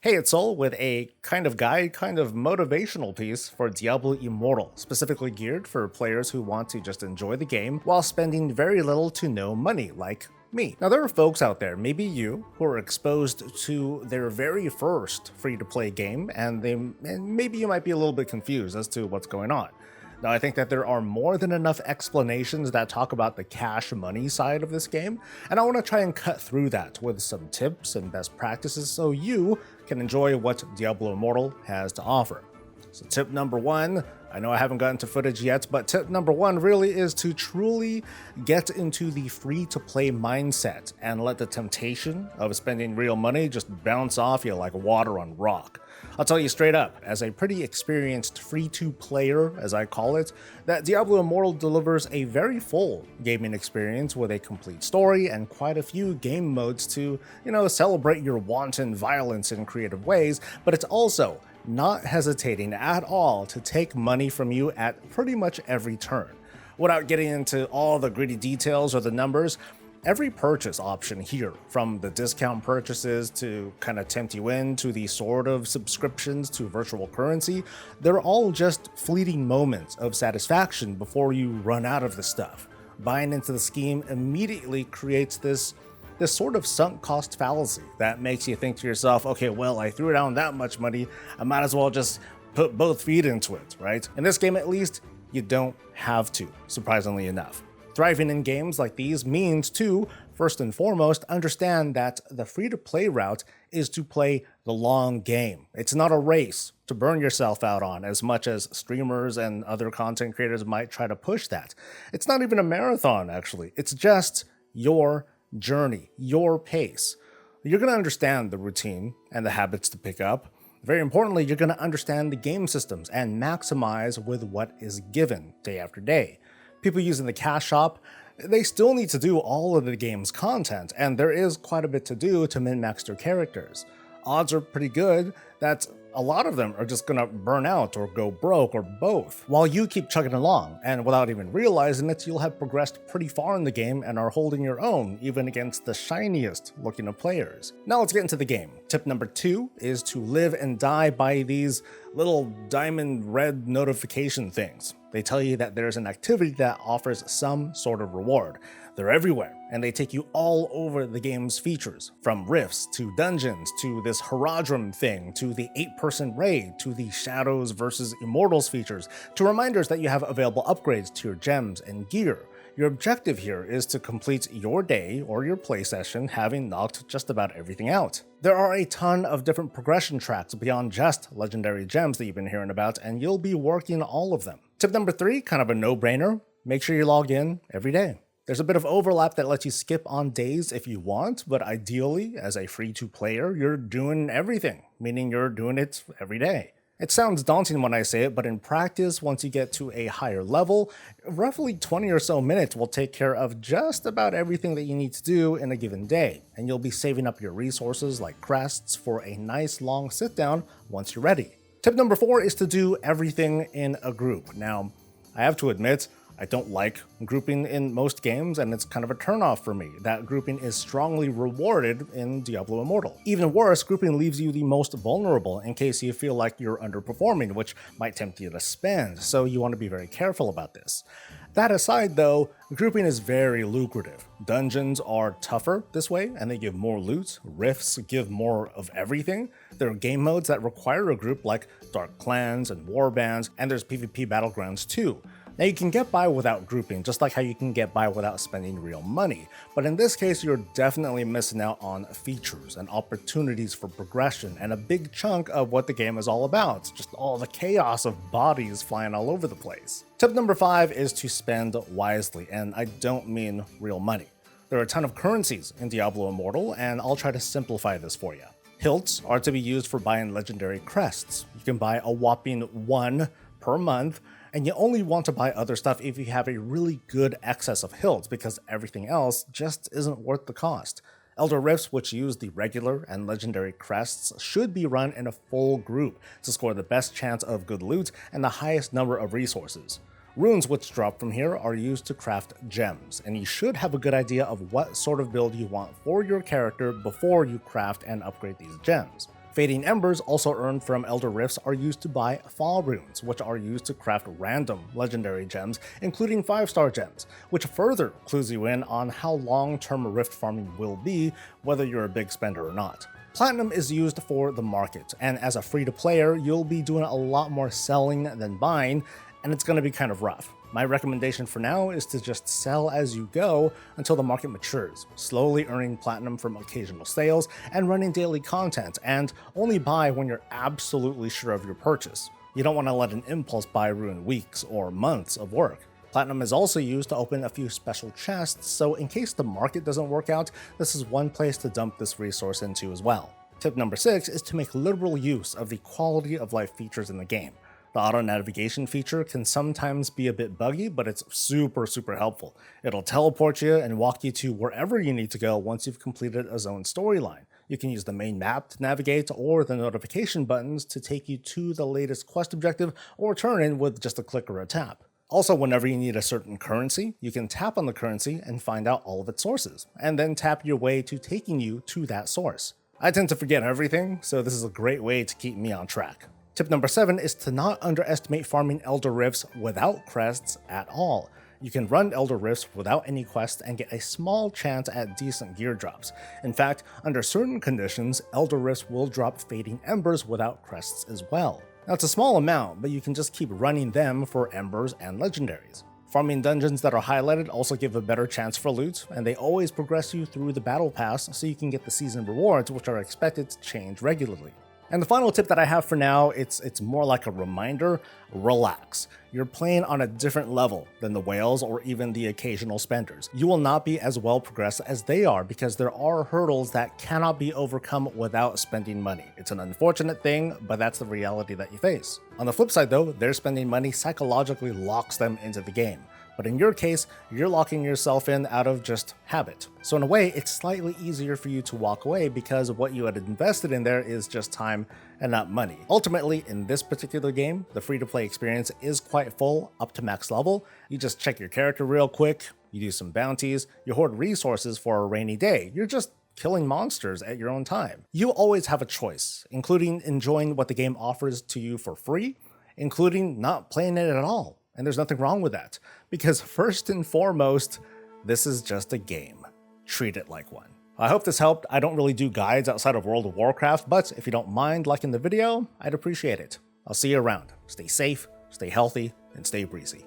Hey, it's Soul with a kind of guide, kind of motivational piece for Diablo Immortal, specifically geared for players who want to just enjoy the game while spending very little to no money, like me. Now, there are folks out there, maybe you, who are exposed to their very first free-to-play game, and maybe you might be a little bit confused as to what's going on. Now, I think that there are more than enough explanations that talk about the cash money side of this game, and I want to try and cut through that with some tips and best practices so you can enjoy what Diablo Immortal has to offer. So tip number one, I know I haven't gotten to footage yet, but tip number one really is to truly get into the free-to-play mindset and let the temptation of spending real money just bounce off you like water on rock. I'll tell you straight up, as a pretty experienced free-to-player, as I call it, that Diablo Immortal delivers a very full gaming experience with a complete story and quite a few game modes to, celebrate your wanton violence in creative ways, but it's also not hesitating at all to take money from you at pretty much every turn. Without getting into all the gritty details or the numbers, every purchase option here, from the discount purchases to kind of tempt you in to the sort of subscriptions to virtual currency, they're all just fleeting moments of satisfaction before you run out of the stuff. Buying into the scheme immediately creates this sort of sunk cost fallacy that makes you think to yourself, okay, well, I threw down that much money, I might as well just put both feet into it, right? In this game, at least, you don't have to, surprisingly enough. Thriving in games like these means to, first and foremost, understand that the free-to-play route is to play the long game. It's not a race to burn yourself out on, as much as streamers and other content creators might try to push that. It's not even a marathon, actually. It's just your journey, your pace. You're going to understand the routine and the habits to pick up. Very importantly, you're going to understand the game systems and maximize with what is given day after day. People using the cash shop, they still need to do all of the game's content, and there is quite a bit to do to min-max their characters. Odds are pretty good that a lot of them are just gonna burn out or go broke or both, while you keep chugging along, and without even realizing it, you'll have progressed pretty far in the game and are holding your own, even against the shiniest looking of players. Now let's get into the game. Tip number two is to live and die by these little diamond red notification things. They tell you that there's an activity that offers some sort of reward. They're everywhere, and they take you all over the game's features, from rifts to dungeons to this Herodrum thing to the 8-person raid to the Shadows versus Immortals features to reminders that you have available upgrades to your gems and gear. Your objective here is to complete your day or your play session having knocked just about everything out. There are a ton of different progression tracks beyond just legendary gems that you've been hearing about, and you'll be working all of them. Tip number three, kind of a no-brainer, make sure you log in every day. There's a bit of overlap that lets you skip on days if you want, but ideally, as a free-to-player, you're doing everything, meaning you're doing it every day. It sounds daunting when I say it, but in practice, once you get to a higher level, roughly 20 or so minutes will take care of just about everything that you need to do in a given day, and you'll be saving up your resources like crests for a nice long sit-down once you're ready. Tip number four is to do everything in a group. Now, I have to admit, I don't like grouping in most games, and it's kind of a turnoff for me. That grouping is strongly rewarded in Diablo Immortal. Even worse, grouping leaves you the most vulnerable in case you feel like you're underperforming, which might tempt you to spend, so you want to be very careful about this. That aside though, grouping is very lucrative. Dungeons are tougher this way, and they give more loot. Rifts give more of everything. There are game modes that require a group like Dark Clans and Warbands, and there's PvP battlegrounds too. Now you can get by without grouping, just like how you can get by without spending real money, but in this case you're definitely missing out on features and opportunities for progression and a big chunk of what the game is all about, just all the chaos of bodies flying all over the place. Tip number five is to spend wisely, and I don't mean real money. There are a ton of currencies in Diablo Immortal, and I'll try to simplify this for you. Hilts are to be used for buying legendary crests. You can buy a whopping 1 per month, and you only want to buy other stuff if you have a really good excess of hilts, because everything else just isn't worth the cost. Elder Rifts, which use the regular and legendary crests, should be run in a full group to score the best chance of good loot and the highest number of resources. Runes which drop from here are used to craft gems, and you should have a good idea of what sort of build you want for your character before you craft and upgrade these gems. Fading Embers, also earned from Elder Rifts, are used to buy Fall Runes, which are used to craft random legendary gems, including 5-star gems, which further clues you in on how long-term rift farming will be, whether you're a big spender or not. Platinum is used for the market, and as a free-to-player, you'll be doing a lot more selling than buying, and it's going to be kind of rough. My recommendation for now is to just sell as you go until the market matures, slowly earning platinum from occasional sales and running daily content, and only buy when you're absolutely sure of your purchase. You don't want to let an impulse buy ruin weeks or months of work. Platinum is also used to open a few special chests, so in case the market doesn't work out, this is one place to dump this resource into as well. Tip number 6 is to make liberal use of the quality of life features in the game. The auto-navigation feature can sometimes be a bit buggy, but it's super helpful. It'll teleport you and walk you to wherever you need to go once you've completed a zone storyline. You can use the main map to navigate or the notification buttons to take you to the latest quest objective or turn in with just a click or a tap. Also, whenever you need a certain currency, you can tap on the currency and find out all of its sources, and then tap your way to taking you to that source. I tend to forget everything, so this is a great way to keep me on track. Tip number 7 is to not underestimate farming Elder Rifts without crests at all. You can run Elder Rifts without any quests and get a small chance at decent gear drops. In fact, under certain conditions, Elder Rifts will drop Fading Embers without crests as well. Now it's a small amount, but you can just keep running them for Embers and Legendaries. Farming dungeons that are highlighted also give a better chance for loot, and they always progress you through the battle pass so you can get the season rewards, which are expected to change regularly. And the final tip that I have for now, it's more like a reminder: relax. You're playing on a different level than the whales or even the occasional spenders. You will not be as well progressed as they are because there are hurdles that cannot be overcome without spending money. It's an unfortunate thing, but that's the reality that you face. On the flip side though, their spending money psychologically locks them into the game. But in your case, you're locking yourself in out of just habit. So in a way, it's slightly easier for you to walk away because what you had invested in there is just time and not money. Ultimately, in this particular game, the free-to-play experience is quite full up to max level. You just check your character real quick, you do some bounties, you hoard resources for a rainy day. You're just killing monsters at your own time. You always have a choice, including enjoying what the game offers to you for free, including not playing it at all. And there's nothing wrong with that, because first and foremost, this is just a game. Treat it like one. I hope this helped. I don't really do guides outside of World of Warcraft, but if you don't mind liking the video, I'd appreciate it. I'll see you around. Stay safe, stay healthy, and stay breezy.